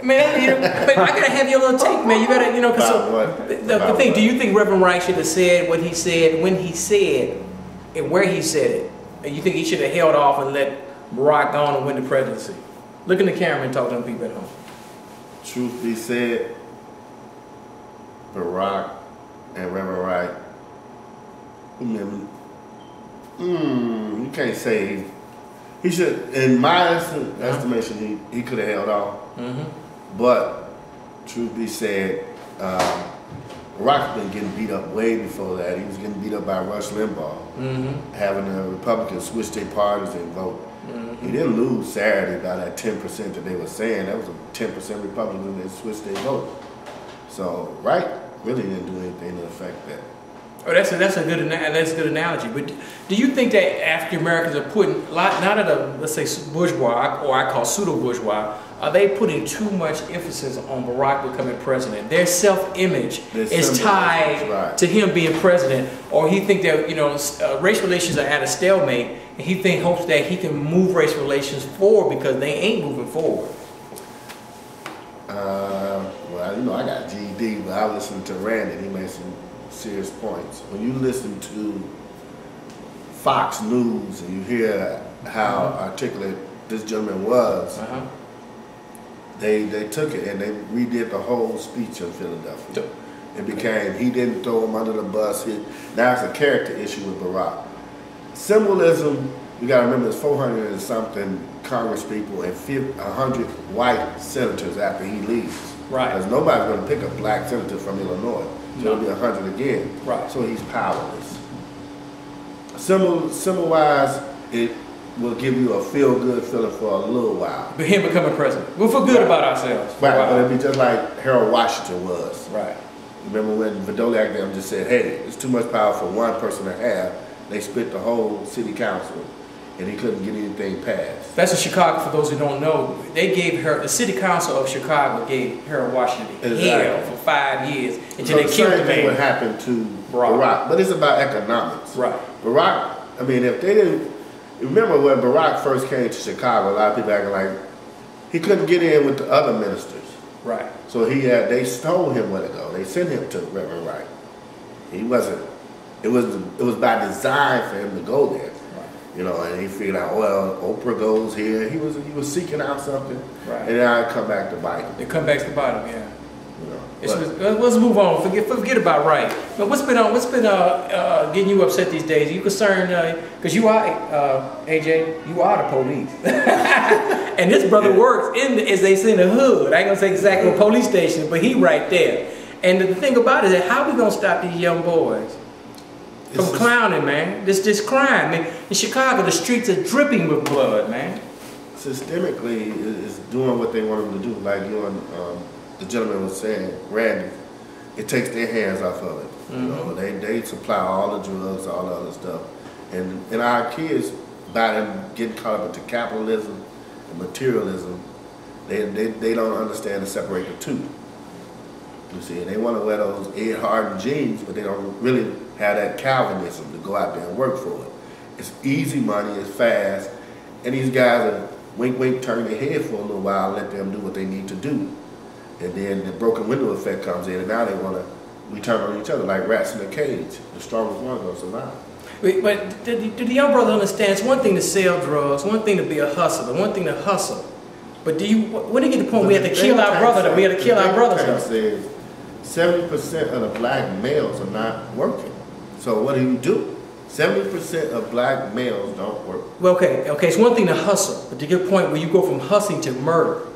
Man, but I gotta have your little take, man. You gotta, because the thing. Do you think Reverend Wright should have said what he said when he said, and where he said it? And you think he should have held off and let Barack go on and win the presidency? Look in the camera and talk to them people at home. Truth be said, Barack and Reverend Wright, you can't say he should. In my estimation, he could have held off. But truth be said, Barack's been getting beat up way before that. He was getting beat up by Rush Limbaugh, having the Republicans switch their parties and vote. He didn't lose Saturday by that 10% that they were saying. That was a 10% Republican that switched their vote. So Wright really didn't do anything to affect that. Oh, that's a good analogy. But do you think that African Americans are putting not at a, let's say, bourgeois, or I call pseudo bourgeois, are they putting too much emphasis on Barack becoming president? Their self-image is tied to him being president, or he think that race relations are at a stalemate, and he hopes that he can move race relations forward because they ain't moving forward. Well, I got GED, but I listened to Randy. He made some serious points. When you listen to Fox News and you hear how articulate this gentleman was, they took it and they redid the whole speech in Philadelphia. It became, he didn't throw him under the bus. Now it's a character issue with Barack. Symbolism, you got to remember, there's 400 and something Congress people and 100 white senators after he leaves. Right. Because nobody's going to pick a black senator from Illinois. So it'll be 100 again. Right. So he's powerless. Symbol-wise, it will give you a feel-good feeling for a little while. But him becoming president, we'll feel good about ourselves. Right, but it'll be just like Harold Washington was. Right. Remember when Vidoliak them just said, hey, it's too much power for one person to have. They split the whole city council, and he couldn't get anything passed. That's in Chicago, for those who don't know. They gave the city council of Chicago gave Harold Washington hell for 5 years until they killed the man. Same thing would happen to Barack, but it's about economics. Right. Barack, I mean, if they didn't, remember when Barack first came to Chicago, a lot of people acting like he couldn't get in with the other ministers. Right. So they told him where to go. They sent him to Reverend Wright. He wasn't. It was by design for him to go there. And he figured out, well, Oprah goes here. He was seeking out something, and then I come back to bite him. It come back to bite him, yeah. Let's move on. Forget about Wright. But what's been getting you upset these days? You concerned because you are AJ, you are the police, and this brother works as they say in the hood. I ain't gonna say exactly what police station, but he right there. And the thing about it is, how we gonna stop these young boys from clowning, man? This crime, man. In Chicago, the streets are dripping with blood, man. Systemically, is doing what they want them to do. Like you and the gentleman was saying, Randy, it takes their hands off of it. They supply all the drugs, all the other stuff, and our kids, by them getting caught up into capitalism and materialism, they don't understand to separate the two. You see, and they want to wear those Ed Harden jeans, but they don't really have that Calvinism to go out there and work for it. It's easy money, it's fast, and these guys are wink, wink, turn their head for a little while, and let them do what they need to do. And then the broken window effect comes in, and now they want to turn on each other like rats in a cage. The strongest one goes survive. But do the young brother understand? It's one thing to sell drugs, one thing to be a hustler, one thing to hustle. But when do you get the point we have to kill our brother? That we have to kill our brothers? Says 70% of the black males are not working. So what do? 70% of black males don't work. Well, okay, it's one thing to hustle, but to get a point where you go from hustling to murder.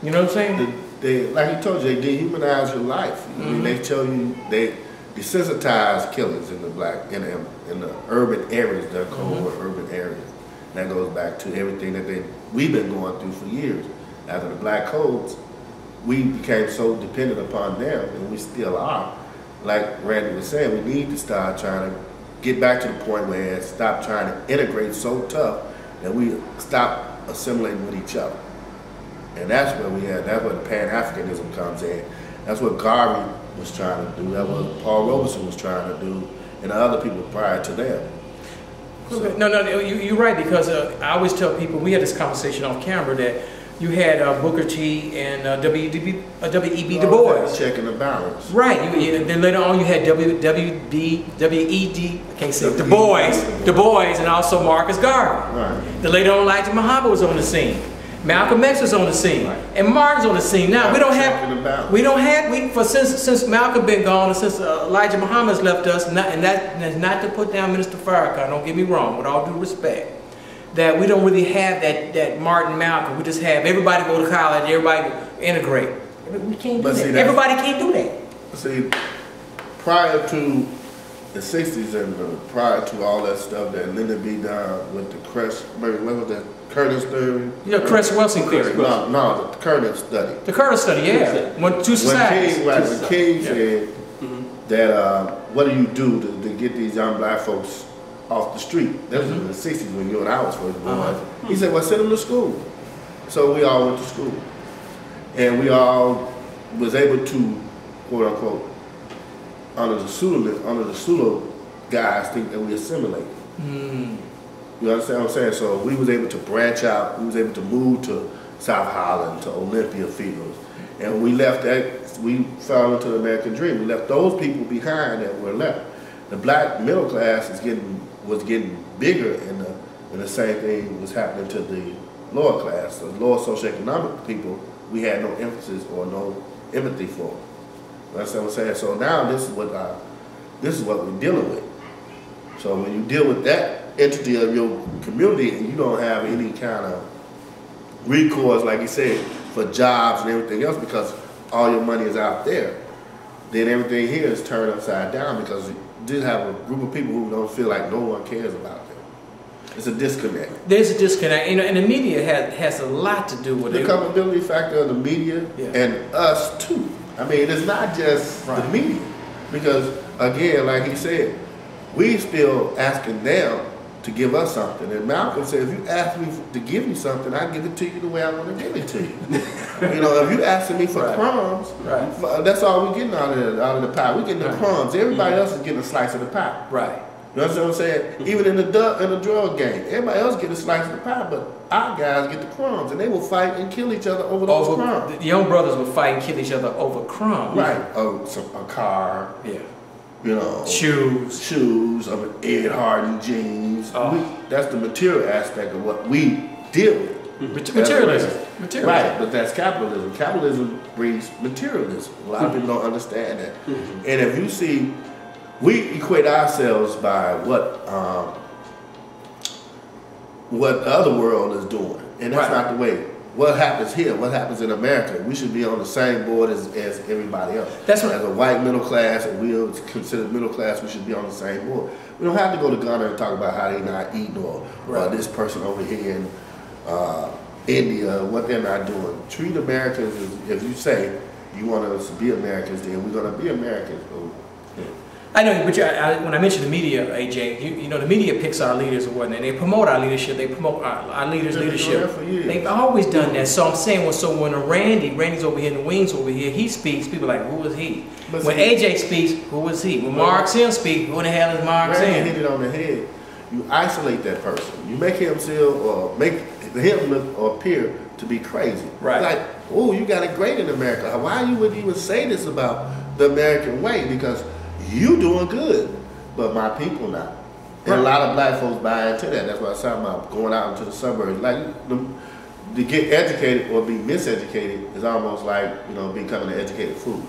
You know what I'm saying? Like he told you, they dehumanize your life. I mean, they tell you they desensitize killers in the urban areas. They're called urban areas. That goes back to everything that we've been going through for years. After the black codes, we became so dependent upon them, and we still are. Like Randy was saying, we need to start trying to get back to the point where stop trying to integrate so tough that we stop assimilating with each other. And that's where that's where the Pan-Africanism comes in. That's what Garvey was trying to do. That's what Paul Robeson was trying to do, and the other people prior to them. So. No, you're right, because I always tell people, we had this conversation off camera, that You had Booker T and W.E.B. Du Bois. Checking the balance. Right. Then later on, you had W.E.D. I can't say Du Bois, and also Marcus Garvey. Right. Then later on, Elijah Muhammad was on the scene. Malcolm X was on the scene, and Martin's on the scene. Now since Malcolm been gone and since Elijah Muhammad's left us, and that's not to put down Minister Farrakhan. Don't get me wrong, with all due respect, that we don't really have that Martin Malcolm. We just have everybody go to college, everybody integrate. We can't do that. Everybody can't do that. See, prior to the '60s and prior to all that stuff that Lyndon B. done with the Curtis theory. Curtis Wilson theory. No, the Curtis study. The Curtis study, yeah. When two societies. When King said that, what do you do to get these young black folks off the street? That was in the '60s when you and I was first born. He said, well, send them to school. So we all went to school. And we all was able to, quote unquote, under the pseudo guys think that we assimilate. You understand what I'm saying? So we was able to branch out. We was able to move to South Holland, to Olympia Fields. And we left that, we fell into the American dream. We left those people behind that were left. The black middle class was getting bigger, and the same thing was happening to the lower class. The lower socioeconomic people, we had no emphasis or no empathy for. You understand what I'm saying? So now this is what we're dealing with. So when you deal with that entity of your community and you don't have any kind of recourse, like you said, for jobs and everything else because all your money is out there, then everything here is turned upside down because you just have a group of people who don't feel like no one cares about them. It's a disconnect. There's a disconnect, and the media has a lot to do with the it. The accountability factor of the media and us too. I mean, it's not just the media, because again, like he said, we still asking them to give us something. And Malcolm said, if you ask me to give you something, I give it to you the way I want to give it to you. You know, if you asking me for crumbs, that's all we're getting out of the pie. We're getting the crumbs. Everybody else is getting a slice of the pie. Right. You understand what I'm saying? Even in the drug game, everybody else get a slice of the pie, but our guys get the crumbs, and they will fight and kill each other over those crumbs. The young brothers will fight and kill each other over crumbs. Right. A car. Yeah. You know, shoes, of an Ed Hardy jeans. That's the material aspect of what we deal with. Materialism. Right, but that's capitalism. Capitalism breeds materialism. A lot of people don't understand that. And if you see, we equate ourselves by what the other world is doing, and that's not the way. What happens here, what happens in America, we should be on the same board as everybody else. That's right. As a white middle class, and we are considered middle class, we should be on the same board. We don't have to go to Ghana and talk about how they're not eating or this person over here in India, what they're not doing. Treat Americans as, if you say you want us to be Americans, then we're going to be Americans. I know, but when I mentioned the media, AJ, you know, the media picks our leaders and whatnot. They promote our leadership. They promote our leaders' leadership. They've always done that. So I'm saying, when Randy's over here and the Wings over here, he speaks, people are like, who is he? But when AJ speaks, who is he? When Mark Sim speaks, who in the hell is Mark Sim? Randy hit it on the head. You isolate that person. You make him look or appear to be crazy. Right. Like, oh, you got it great in America. Why you would even say this about the American way? Because you doing good, but my people not. And a lot of black folks buy into that. That's what I was talking about, going out into the suburbs. Like, to get educated or be miseducated is almost like, you know, becoming an educated fool.